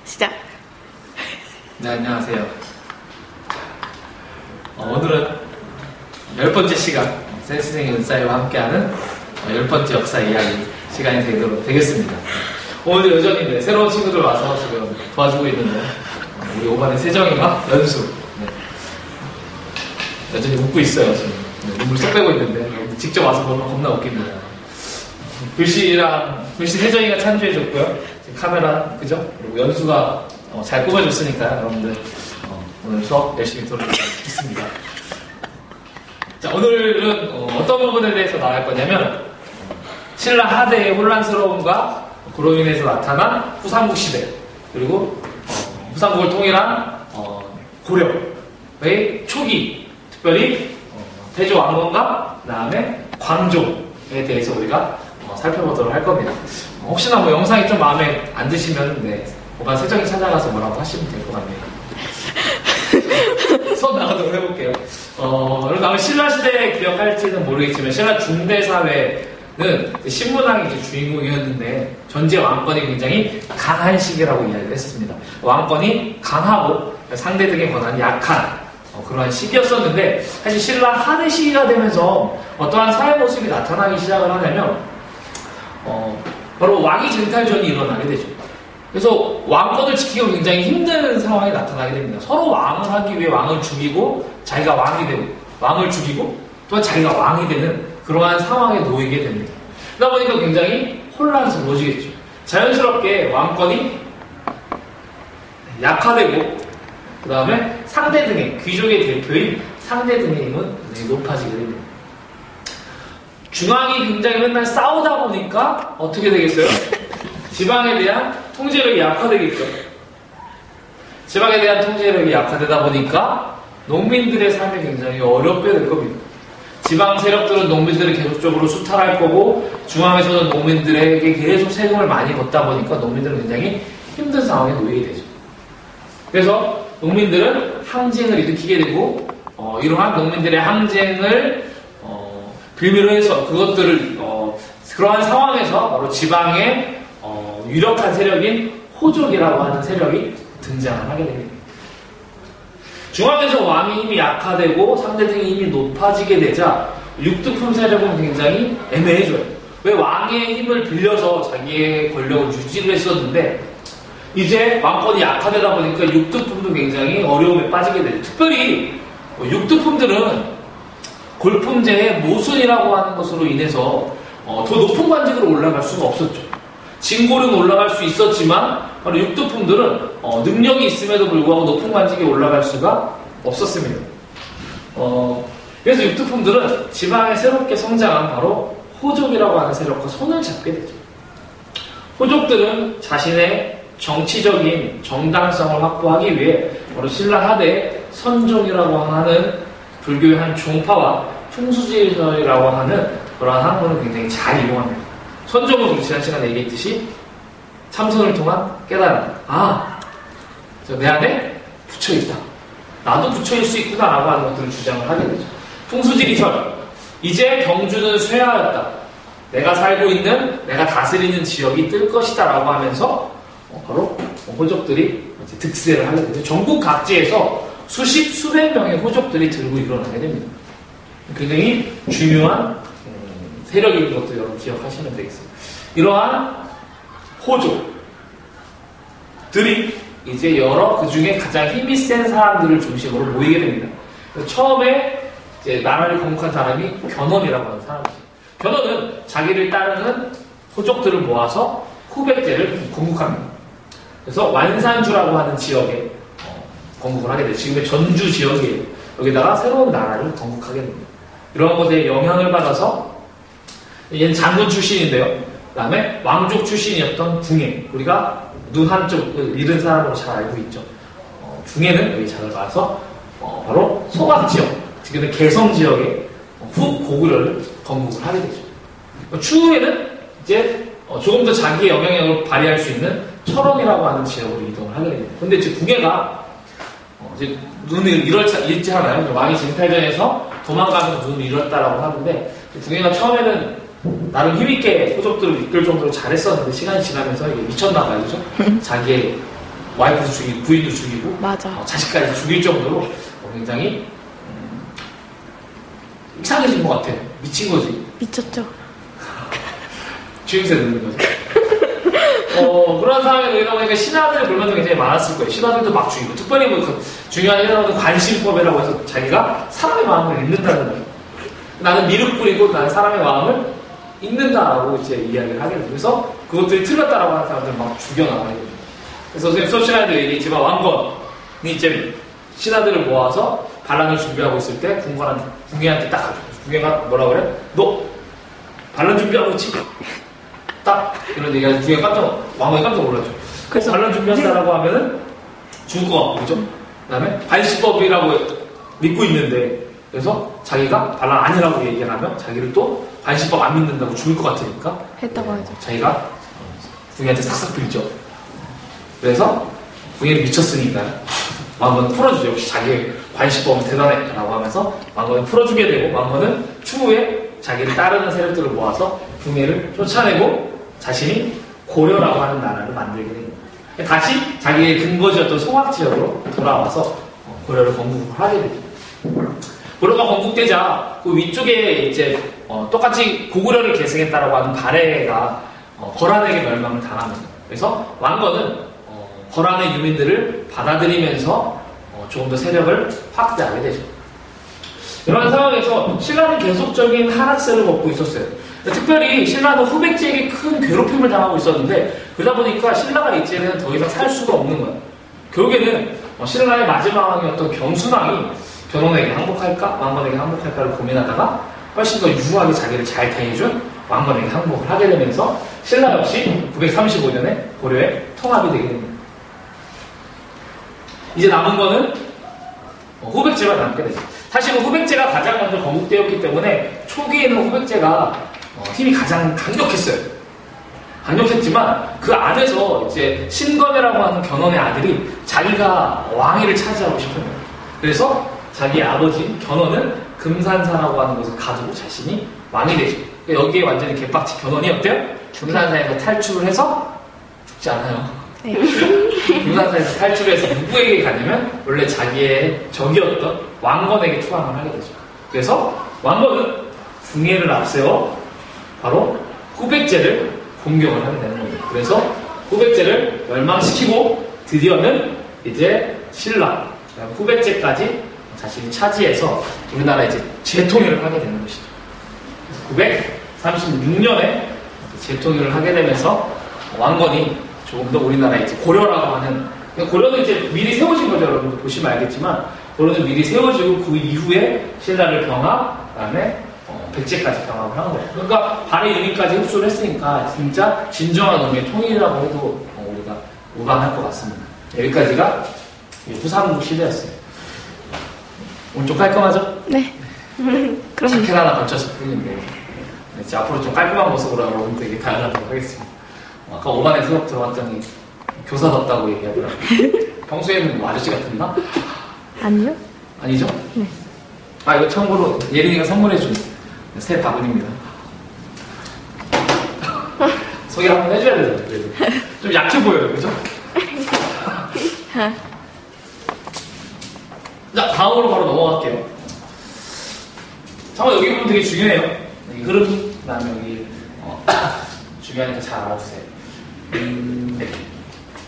시작. 네, 안녕하세요. 오늘은 10번째 시간 센스생의 은사이와 함께하는 10번째 역사 이야기 시간이 되겠습니다. 오늘 여전히 새로운 친구들 와서 지금 도와주고 있는데 우리 5반의 세정이가 연수 여전히 웃고 있어요. 지금 눈물 쏙 빼고 있는데 직접 와서 보면 겁나 웃깁니다. 글씨 세정이가 찬조해줬고요. 카메라 그죠? 그리고 연수가 잘 꾸며줬으니까 여러분들 오늘 수업 열심히 들어주겠습니다. 자, 오늘은 어떤 부분에 대해서 나갈 거냐면 신라 하대의 혼란스러움과 그로 인해서 나타난 후삼국 시대 그리고 후삼국을 통일한 고려의 초기 특별히 태조 왕건과 그 다음에 광종에 대해서 우리가 살펴보도록 할 겁니다. 혹시나 영상이 좀 마음에 안 드시면 오반 세정이 찾아가서 뭐라고 하시면 될 것 같네요. 손 나가도록 해볼게요. 여러분 아마 신라시대 기억할지는 모르겠지만 신라 중대사회는 신문왕이 주인공이었는데 전제 왕권이 굉장히 강한 시기라고 이야기를 했습니다. 왕권이 강하고 상대 등의 권한이 약한 그러한 시기였었는데 사실 신라 하대 시기가 되면서 어떠한 사회 모습이 나타나기 시작을 하냐면 바로 왕위 쟁탈전이 일어나게 되죠. 그래서 왕권을 지키기가 굉장히 힘든 상황이 나타나게 됩니다. 서로 왕을 하기 위해 왕을 죽이고 자기가 왕이 되고 왕을 죽이고 또한 자기가 왕이 되는 그러한 상황에 놓이게 됩니다. 그러다 보니까 굉장히 혼란스러워지겠죠. 자연스럽게 왕권이 약화되고 그 다음에 상대 등의 귀족의 대표인 상대 등의 힘은 굉장히 높아지게 됩니다. 중앙이 굉장히 맨날 싸우다 보니까 어떻게 되겠어요? 지방에 대한 통제력이 약화되겠죠. 지방에 대한 통제력이 약화되다 보니까 농민들의 삶이 굉장히 어렵게 될 겁니다. 지방 세력들은 농민들을 계속적으로 수탈할 거고 중앙에서는 농민들에게 계속 세금을 많이 걷다 보니까 농민들은 굉장히 힘든 상황에 놓이게 되죠. 그래서 농민들은 항쟁을 일으키게 되고 이러한 농민들의 항쟁을 빌미로 해서 그것들을 그러한 상황에서 바로 지방의 유력한 세력인 호족이라고 하는 세력이 등장을 하게 됩니다. 중앙에서 왕의 힘이 약화되고 상대등의 힘이 높아지게 되자 육두품 세력은 굉장히 애매해져요. 왜 왕의 힘을 빌려서 자기의 권력을 유지를 했었는데 이제 왕권이 약화되다 보니까 육두품도 굉장히 어려움에 빠지게 되죠. 특별히 육두품들은 골품제의 모순이라고 하는 것으로 인해서 더 높은 관직으로 올라갈 수가 없었죠. 진골은 올라갈 수 있었지만 바로 육두품들은 능력이 있음에도 불구하고 높은 관직에 올라갈 수가 없었습니다. 그래서 육두품들은 지방에 새롭게 성장한 바로 호족이라고 하는 세력과 손을 잡게 되죠. 호족들은 자신의 정치적인 정당성을 확보하기 위해 바로 신라 하대 선종이라고 하는 불교의 한 종파와 풍수지설이라고 하는 그러한 학문을 굉장히 잘 이용합니다. 선종은 우리 지난 시간에 얘기했듯이 참선을 통한 깨달음. 내 안에 부처있다. 나도 부처일 수 있구나 라고 하는 것들을 주장을 하게 되죠. 풍수지리설. 이제 경주는 쇠하였다. 내가 살고 있는, 내가 다스리는 지역이 뜰 것이다 라고 하면서 바로 호족들이 득세를 하게 되죠. 전국 각지에서 수십, 수백 명의 호족들이 들고 일어나게 됩니다. 굉장히 중요한 세력인 것도 여러분 기억하시면 되겠습니다. 이러한 호족들이 이제 여러 그 중에 가장 힘이 센 사람들을 중심으로 모이게 됩니다. 처음에 이제 나라를 건국한 사람이 견훤이라고 하는 사람이죠. 견훤은 자기를 따르는 호족들을 모아서 후백제를 건국합니다. 그래서 완산주라고 하는 지역에 건국을 하게 돼요. 지금의 전주 지역이에요. 여기다가 새로운 나라를 건국하게 됩니다. 이런 것에 영향을 받아서 얘는 장군 출신인데요. 그 다음에 왕족 출신이었던 궁예. 우리가 눈 한쪽 잃은 사람으로 잘 알고 있죠. 궁예는 여기 장을 받아서 바로 소각 지역, 지금의 개성 지역에 후고구려를 건국을 하게 되죠. 추후에는 이제 조금 더 자기의 영향력을 발휘할 수 있는 철원이라고 하는 지역으로 이동을 하게 됩니다. 근데 이제 궁예가 이제 눈을 잃지 않아요. 왕이 쟁탈전에서 도망가면서 눈을 잃었다라고 하는데 궁예가 처음에는 나름 힘있게 호족들을 이끌 정도로 잘했었는데 시간이 지나면서 이게 미쳤나봐요. 그죠? 자기의 와이프도 죽이고 부인도 죽이고 맞아. 자식까지 죽일 정도로 굉장히 이상해진 것 같아. 미친 거지. 미쳤죠. 주임새 넣는 거지. 그런 상황에 우리가 보니까 신하들의 불만도 굉장히 많았을 거예요. 신하들도 막 죽이고, 특별히 뭐 중요한 일은 관심법이라고 해서 자기가 사람의 마음을 읽는다는 거예요. 나는 미륵 뿌리고 나는 사람의 마음을 읽는다라고 이제 이야기를 하게 돼요. 그래서 그것들이 틀렸다라고 하는 사람들 막 죽여나가게 됩니다. 그래서 선생님 수업 시간에도 얘기했지만 왕건이 이제 신하들을 모아서 반란을 준비하고 있을 때 궁예한테 딱 가죠. 궁예가 뭐라 그래? 너 반란 준비하고 있지? 딱 이런 얘기가 궁예가 왕건이 깜짝 놀랐죠. 그래서 반란 준비한다라고 하면은 죽을 것 같고, 그죠? 그 다음에 반시법이라고 믿고 있는데, 그래서 자기가 반란 아니라고 얘기를 하면 자기를 또 관시법 안 믿는다고 죽을 것 같으니까 했다고 하죠. 자기가 궁예한테 싹싹 빌죠. 그래서 궁예를 미쳤으니까 왕건은 풀어주죠. 역시 자기의 관시법은 대단해 라고 하면서 왕건을 풀어주게 되고, 왕건은 추후에 자기를 따르는 세력들을 모아서 궁예를 쫓아내고 자신이 고려라고 하는 나라를 만들게 됩니다. 다시 자기의 근거지였던 송악지역으로 돌아와서 고려를 건국을 하게 되죠. 고려가 건국되자 그 위쪽에 이제 똑같이 고구려를 계승했다라고 하는 발해가 거란에게 멸망을 당합니다. 그래서 왕건은 거란의 유민들을 받아들이면서 조금 더 세력을 확대하게 되죠. 이런 상황에서 신라는 계속적인 하락세를 걷고 있었어요. 특별히 신라는 후백제에게 큰 괴롭힘을 당하고 있었는데, 그러다 보니까 신라가 이제는 더 이상 살 수가 없는 거예요. 결국에는 신라의 마지막 왕이었던 경순왕이 견훤에게 항복할까 왕건에게 항복할까를 고민하다가 훨씬 더 유하게 자기를 잘 대해준 왕건에게 항복을 하게 되면서 신라 역시 935년에 고려에 통합이 되게 됩니다. 이제 남은 거는 후백제가 남게 되죠. 사실은 후백제가 가장 먼저 건국되었기 때문에 초기에는 후백제가 힘이 가장 강력했어요. 강력했지만 그 안에서 이제 신검이라고 하는 견훤의 아들이 자기가 왕위를 차지하고 싶은 거예요. 그래서 자기 아버지 견훤은 금산사라고 하는 곳을 가두고 자신이 왕이 되죠. 여기에 완전히 개빡치 견훤이 어때요? 금산사에서 탈출을 해서 죽지 않아요. 네. 금산사에서 탈출해서 누구에게 가냐면 원래 자기의 적이었던 왕건에게 투항을 하게 되죠. 그래서 왕건은 궁예를 앞세워 바로 후백제를 공격을 하게 되는 겁니다. 그래서 후백제를 멸망시키고 드디어는 이제 신라, 후백제까지 자신이 차지해서 우리나라 이제 재통일을 하게 되는 것이죠. 936년에 재통일을 하게 되면서 왕건이 조금 더 우리나라 이제 고려라고 하는, 고려는 이제 미리 세워진 거죠. 여러분들 보시면 알겠지만 고려는 미리 세워지고 그 이후에 신라를 병합, 그다음에 백제까지 병합을 한 거예요. 그러니까 발해 유민까지 흡수를 했으니까 진짜 진정한 의미의 통일이라고 해도 우리가 무방할 것 같습니다. 여기까지가 후삼국 시대였어요. 오늘 좀 깔끔하죠? 네. 그럼 자켓 하나 걸쳤을 뿐인데 이제 앞으로 좀 깔끔한 모습으로 여러분들에게 다가가도록 하겠습니다. 아까 5반에 수업 들어갔더니 교사답다고 얘기하더라고요. 평소에는 뭐 아저씨 같았나? 아니요? 아니죠? 네. 이거 참고로 예린이가 선물해준 새 바구니입니다. 소개 한번 해줘야 되잖아요. 그래도 좀 약해 보여요, 그죠? 자, 다음으로 바로 넘어갈게요. 잠깐 여기 보면 되게 중요해요. 이 흐름이, 그 다음에 여기 중요하니까 잘 알아주세요. 네.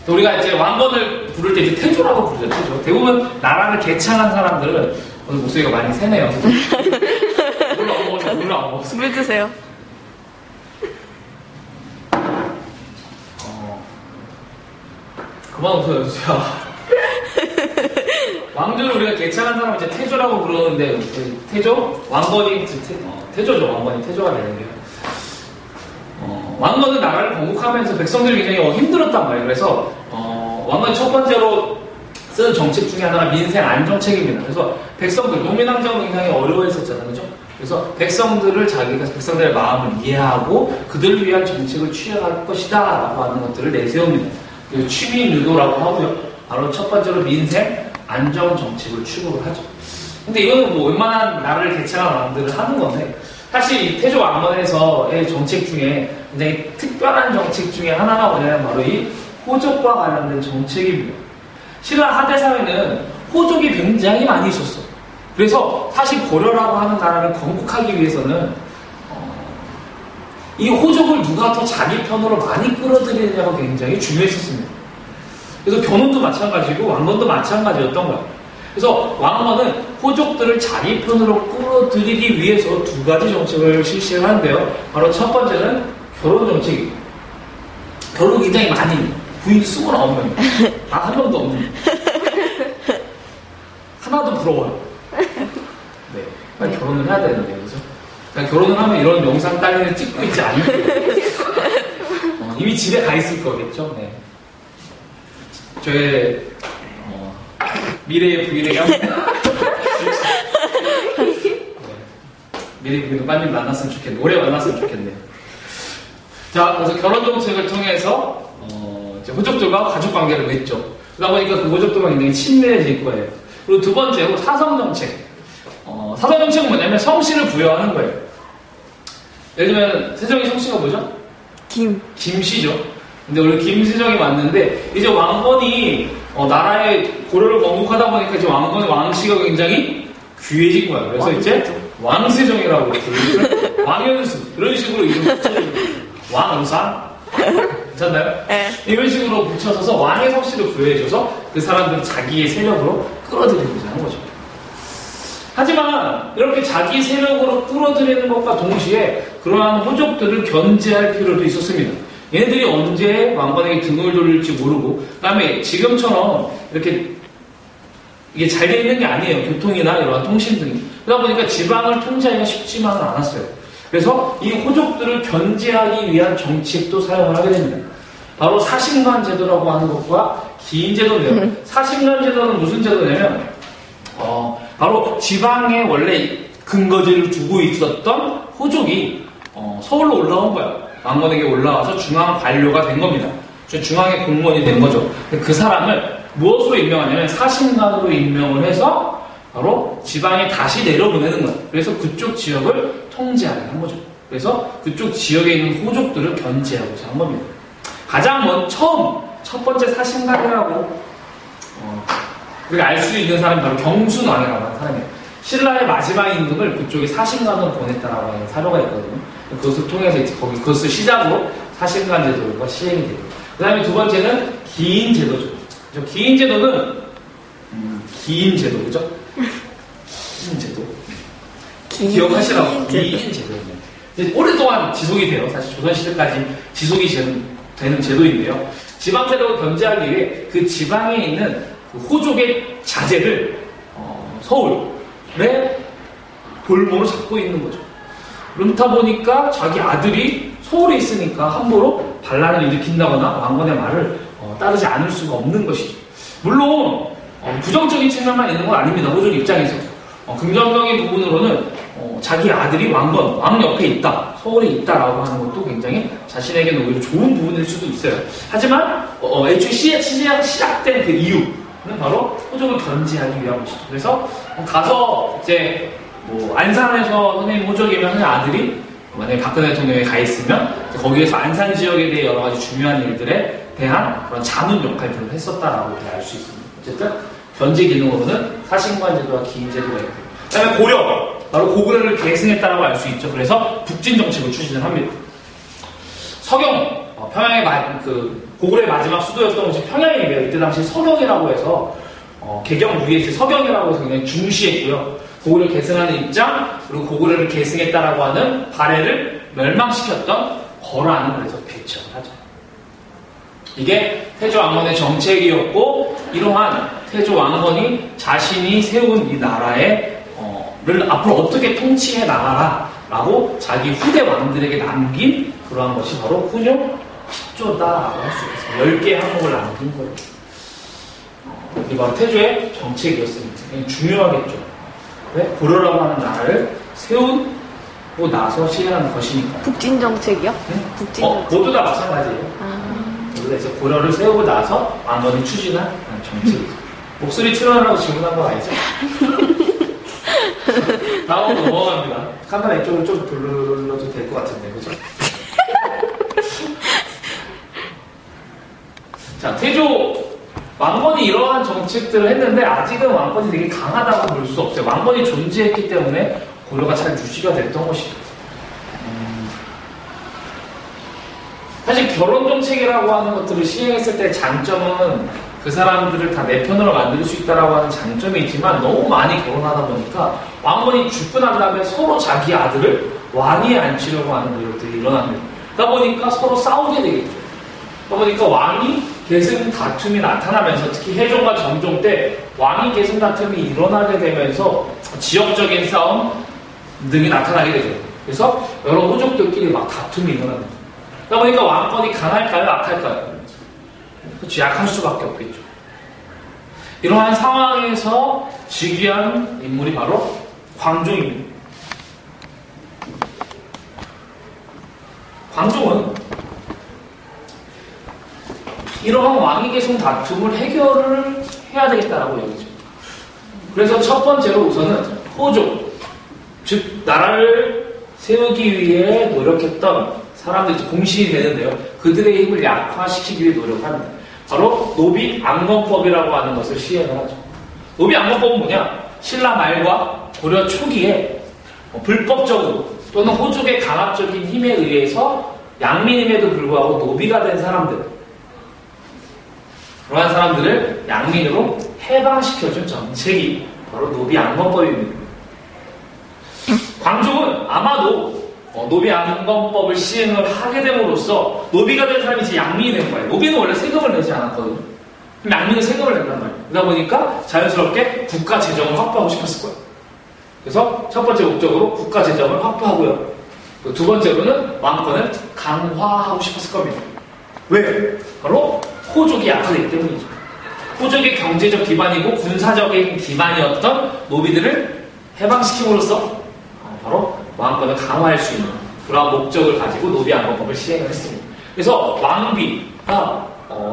우리가 이제 왕건을 부를 때 이제 태조라고 부르죠. 태조. 대부분 나라를 개창한 사람들은 오늘 목소리가 많이 새네요. 물로 안 먹었어. 물로 안 먹었어. 물 드세요. 그만 웃어요, 수야. 왕조를 우리가 개창한 사람은 이제 태조라고 부르는데, 태조? 왕건이, 태조죠. 왕건이 태조가 되는 게요. 왕건은 나라를 건국하면서 백성들이 굉장히 힘들었단 말이에요. 그래서 왕건이 첫 번째로 쓰는 정책 중에 하나가 민생 안정책입니다. 그래서 백성들, 농민항쟁은 굉장히 어려워했었잖아요. 그죠? 그래서 백성들의 마음을 이해하고 그들을 위한 정책을 취해갈 것이다 라고 하는 것들을 내세웁니다. 그래서 취민유도라고 하고요. 바로 첫 번째로 민생 안정 정책을 추구를 하죠. 근데 이거는 뭐 웬만한 나라를 개창한 왕들을 하는 건데, 사실 이 태조 왕건에서의 정책 중에 굉장히 특별한 정책 중에 하나가 뭐냐면 바로 이 호족과 관련된 정책입니다. 신라 하대 사회는 호족이 굉장히 많이 있었어. 그래서 사실 고려라고 하는 나라를 건국하기 위해서는 이 호족을 누가 더 자기 편으로 많이 끌어들이느냐가 굉장히 중요했었습니다. 그래서 견훤도 마찬가지고 왕건도 마찬가지였던 거야. 그래서 왕건은 호족들을 자기 편으로 끌어들이기 위해서 두 가지 정책을 실시를 하는데요. 바로 첫 번째는 결혼 정책입니다. 결혼 굉장히 많이, 부인 29명. 한 명도 없는. 하나도 부러워요. 네, 빨리 결혼을 해야 되는데, 그죠? 결혼을 하면 이런 영상 딸리는 찍고 있지 않을까요? 이미 집에 가 있을 거겠죠? 네. 저의 미래의 부인에게 네. 미래의 부인도 빨리 만났으면 좋겠네. 오래 만났으면 좋겠네요. 자, 그래서 결혼 정책을 통해서 이제 호족들과 가족 관계를 맺죠. 그러다 보니까 그 호족들과 굉장히 친밀해질 거예요. 그리고 두 번째로 사성 정책. 사성 정책은 뭐냐면 성씨를 부여하는 거예요. 예를 들면 세종의 성씨가 뭐죠? 김씨죠. 근데 원래 김세종이 왔는데 이제 왕건이 나라의 고려를 건국하다 보니까 이제 왕건의 왕씨가 굉장히 귀해진 거야. 그래서 왕세종. 이제 왕세종이라고 부르고 왕연수 이런 식으로 이름 붙여주는 거예요. 왕은상 괜찮나요? 네. 이런 식으로 붙여서서 왕의 성씨를 부여해줘서 그 사람들을 자기의 세력으로 끌어들이고자 하는 거죠. 하지만 이렇게 자기 세력으로 끌어들이는 것과 동시에 그러한 호족들을 견제할 필요도 있었습니다. 얘네들이 언제 왕건에게 등을 돌릴지 모르고, 그 다음에 지금처럼 이렇게 이게 잘 돼 있는 게 아니에요. 교통이나 이러한 통신 등이. 그러다 보니까 지방을 통제하기가 쉽지만은 않았어요. 그래서 이 호족들을 견제하기 위한 정책도 사용을 하게 됩니다. 바로 사신관 제도라고 하는 것과 기인 제도인데요. 사신관 제도는 무슨 제도냐면 바로 지방에 원래 근거지를 두고 있었던 호족이 서울로 올라온 거야. 왕건에게 올라와서 중앙 관료가 된 겁니다. 중앙의 공무원이 된 거죠. 그 사람을 무엇으로 임명하냐면 사신관으로 임명을 해서 바로 지방에 다시 내려보내는 거야. 그래서 그쪽 지역을 통제하게 한 거죠. 그래서 그쪽 지역에 있는 호족들을 견제하고자 한 겁니다. 가장 첫 번째 사신관이라고 우리가 알 수 있는 사람이 바로 경순왕이라고 하는 사람이에요. 신라의 마지막 임금을 그쪽에 사신관으로 보냈다라고 하는 사료가 있거든요. 그것을 통해서 이제 그것을 시작으로 사신관 제도가 시행이 되고, 그 다음에 두 번째는 기인 제도죠. 기인 제도는 기인 제도, 그죠? 기인 제도. 기억하시라고. 기인 제도입니다. 오랫동안 지속이 돼요. 사실 조선시대까지 지속이 되는 제도인데요. 지방 세력을 견제하기 위해 그 지방에 있는 그 호족의 자제를 서울에 볼모로 잡고 있는 거죠. 그렇다 보니까 자기 아들이 서울에 있으니까 함부로 반란을 일으킨다거나 왕건의 말을 따르지 않을 수가 없는 것이죠. 물론 부정적인 측면만 있는 건 아닙니다. 호족 입장에서. 긍정적인 부분으로는 자기 아들이 왕 옆에 있다, 서울에 있다라고 하는 것도 굉장히 자신에게는 오히려 좋은 부분일 수도 있어요. 하지만 애초에 시작된 그 이유는 바로 호족을 견제하기 위한 것이죠. 그래서 가서 이제 안산에서 선생님 호족이면 선생님 아들이 만약에 박근혜 대통령에 가 있으면 거기에서 안산 지역에 대해 여러 가지 중요한 일들에 대한 그런 자문 역할들을 했었다라고 알 수 있습니다. 어쨌든 견제 기능으로는 사신관 제도와 기인 제도가 있고, 그 다음에 고려, 바로 고구려를 계승했다라고 알 수 있죠. 그래서 북진 정책을 추진을 합니다. 서경, 평양의 고구려의 마지막 수도였던 곳이 평양이에요. 이때 당시 서경이라고 해서 개경 위에 서경이라고 해서 굉장히 중시했고요. 고구려를 계승하는 입장, 그리고 고구려를 계승했다라고 하는 발해를 멸망시켰던 거란을 그래서 배척을 하죠. 이게 태조 왕건의 정책이었고, 이러한 태조 왕건이 자신이 세운 이 나라를 앞으로 어떻게 통치해 나가라라고 자기 후대 왕들에게 남긴 그러한 것이 바로 훈용 10조다라고 할 수 있어요. 10개의 항목을 남긴 거예요. 이게 바로 태조의 정책이었습니다. 굉장히 중요하겠죠. 왜? 고려라고 하는 나라를 세우고 나서 시행하는 것이니까. 북진 정책이요? 응? 북진 정책. 모두 다 마찬가지예요. 모두 다 이제 고려를 세우고 나서 왕건이 추진한 정책이죠. 목소리 출연하라고 질문한 거 아니죠? 다음으로 넘어갑니다. 카메라 이쪽으로 좀 돌려도 될 것 같은데, 그죠? 자, 태조 왕건이 이러한 정책들을 했는데 아직은 왕건이 되게 강하다고 볼 수 없어요. 왕건이 존재했기 때문에 고려가 잘 유지가 됐던 것이죠. 사실 결혼 정책이라고 하는 것들을 시행했을 때 장점은 그 사람들을 다 내 편으로 만들 수 있다라고 하는 장점이 있지만 너무 많이 결혼하다 보니까 왕건이 죽고 난 다음에 서로 자기 아들을 왕위에 앉히려고 하는 노력들이 일어납니다. 그러다 보니까 서로 싸우게 되겠죠. 그러다 보니까 왕위 계승 다툼이 나타나면서 특히 해종과 정종 때 왕위 계승 다툼이 일어나게 되면서 지역적인 싸움 등이 나타나게 되죠. 그래서 여러 호족들끼리 막 다툼이 일어납니다. 그러다 보니까 왕권이 강할까요? 악할까요? 그렇죠. 약할 수밖에 없겠죠. 이러한 상황에서 즉위한 인물이 바로 광종입니다. 광종은 이러한 왕위 계승 다툼을 해결을 해야 되겠다라고 여기죠. 그래서 첫 번째로 우선은 호족, 즉 나라를 세우기 위해 노력했던 사람들이 공신이 되는데요. 그들의 힘을 약화시키기 위해 노력합니다. 바로 노비안건법이라고 하는 것을 시행을 하죠. 노비안건법은 뭐냐? 신라 말과 고려 초기에 불법적으로 또는 호족의 강압적인 힘에 의해서 양민임에도 불구하고 노비가 된 사람들, 그러한 사람들을 양민으로 해방시켜준 정책이 바로 노비안건법입니다. 광종은 아마도 노비안건법을 시행을 하게 됨으로써 노비가 된 사람이 이제 양민이 된 거예요. 노비는 원래 세금을 내지 않았거든요. 그럼 양민은 세금을 낸단 말이에요. 그러다 보니까 자연스럽게 국가 재정을 확보하고 싶었을 거예요. 그래서 첫 번째 목적으로 국가 재정을 확보하고요. 두 번째로는 왕권을 강화하고 싶었을 겁니다. 왜? 바로 호족이 약화되기 때문이죠. 호족의 경제적 기반이고 군사적인 기반이었던 노비들을 해방시킴으로써 바로 왕권을 강화할 수 있는 그러한 목적을 가지고 노비안건법을 시행을 했습니다. 그래서 왕비가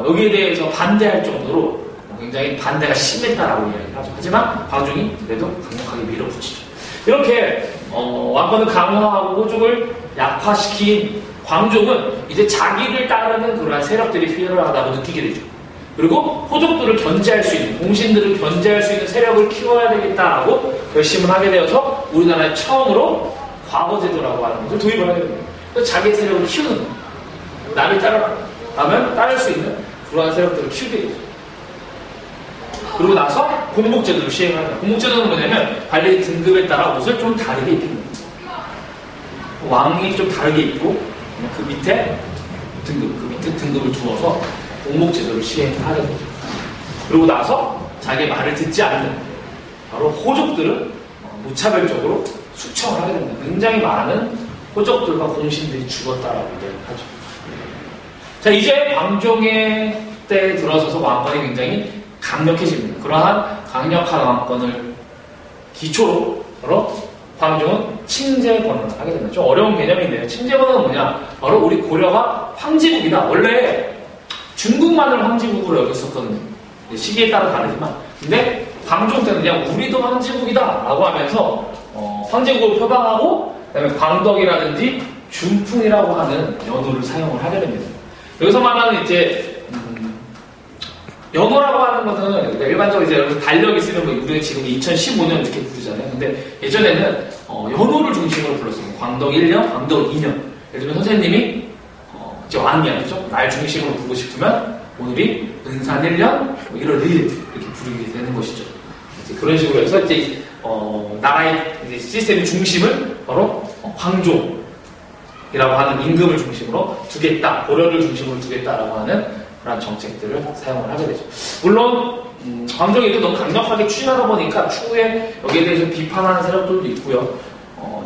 여기에 대해서 반대할 정도로 굉장히 반대가 심했다라고 이야기를 하죠. 하지만 광종이 그래도 강력하게 밀어붙이죠. 이렇게 왕권을 강화하고 호족을 약화시킨 광종은 이제 자기를 따르는 그러한 세력들이 필요하다고 느끼게 되죠. 그리고 호족들을 견제할 수 있는, 공신들을 견제할 수 있는 세력을 키워야 되겠다라고 결심을 하게 되어서 우리나라에 처음으로 과거제도라고 하는 것을 도입을 하게 됩니다. 그래서 자기 세력을 키우는 거예요. 나를 따르면 따를 수 있는 그러한 세력들을 키우게 되죠. 그리고 나서 공복제도를 시행합니다. 공복제도는 뭐냐면 관리 등급에 따라 옷을 좀 다르게 입힙니다. 왕이 좀 다르게 입고 그 밑에 등급을 두어서 공복제도를 시행하게 되죠. 그리고 나서 자기의 말을 듣지 않는 바로 호족들은 무차별적으로 숙청을 하게 됩니다. 굉장히 많은 호족들과 공신들이 죽었다라고 얘기를 하죠. 자, 이제 광종의 때에 들어서서 왕권이 굉장히 강력해집니다. 그러한 강력한 왕권을 기초로 바로 광종은 칭제권을 하게 됩니다. 좀 어려운 개념인데요. 칭제권은 뭐냐? 바로 우리 고려가 황제국이다. 원래 중국만을 황제국으로 여겼었거든요. 시기에 따라 다르지만. 근데 광종 때는 그냥 우리도 황제국이다 라고 하면서 황제국을 표방하고 그다음에 광덕이라든지 준풍이라고 하는 연호를 사용을 하게 됩니다. 여기서 말하는 이제 연호라고 하는 것은 일반적으로 이제 여러분 달력이 쓰는 거 우리가 지금 2015년 이렇게 부르잖아요. 근데 예전에는 연호를 중심으로 불렀어요. 광덕 1년, 광덕 2년. 예를 들면 선생님이 이제 왕이 아니죠. 날 중심으로 부르고 싶으면 오늘이 은산 1년, 1월 1일 이렇게 부르게 되는 것이죠. 이제 그런 식으로 해서 이제 나라의 이제 시스템의 중심을 바로 광종이라고 하는 임금을 중심으로 두겠다, 고려를 중심으로 두겠다라고 하는 그런 정책들을 사용을 하게 되죠. 물론 광종이 너무 강력하게 추진하다 보니까 추후에 여기에 대해서 비판하는 세력들도 있고요.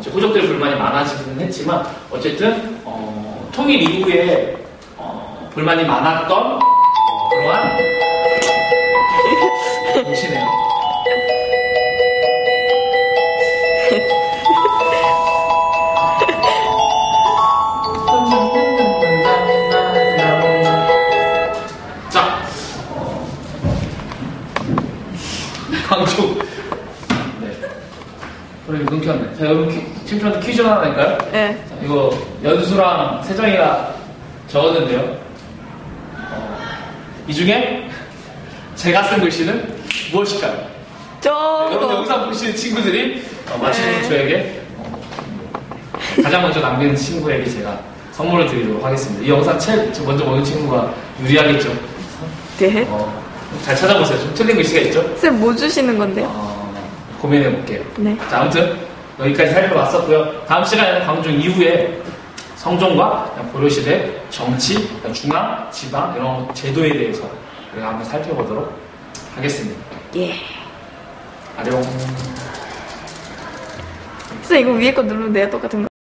이제 호족들의 불만이 많아지기는 했지만 어쨌든 통일 이후에 불만이 많았던 그러한 정치네요. 자, 광종. 네. 우리 눈 켰네. 자, 여러분 챔피언한테 퀴즈 하나 낼까요? 네. 자, 이거 연수랑 세정이가 적었는데요. 이 중에 제가 쓴 글씨는 무엇일까요? 여러분 저거. 영상 보시는 친구들이 맞추는 네. 저에게 가장 먼저 남기는 친구에게 제가 선물을 드리도록 하겠습니다. 이 영상 제일 먼저 보는 친구가 유리하겠죠? 네. 잘 찾아보세요. 좀 틀린 글씨가 있죠? 쌤, 뭐 주시는 건데요? 고민해 볼게요. 네. 자, 아무튼 여기까지 살펴봤었고요. 다음 시간에는 광중 이후에 성종과 고려시대 정치, 중앙, 지방 이런 제도에 대해서 우리가 한번 살펴보도록 하겠습니다. 예. 아령. 쌤, 이거 위에 거 누르면 돼요? 똑같은 거?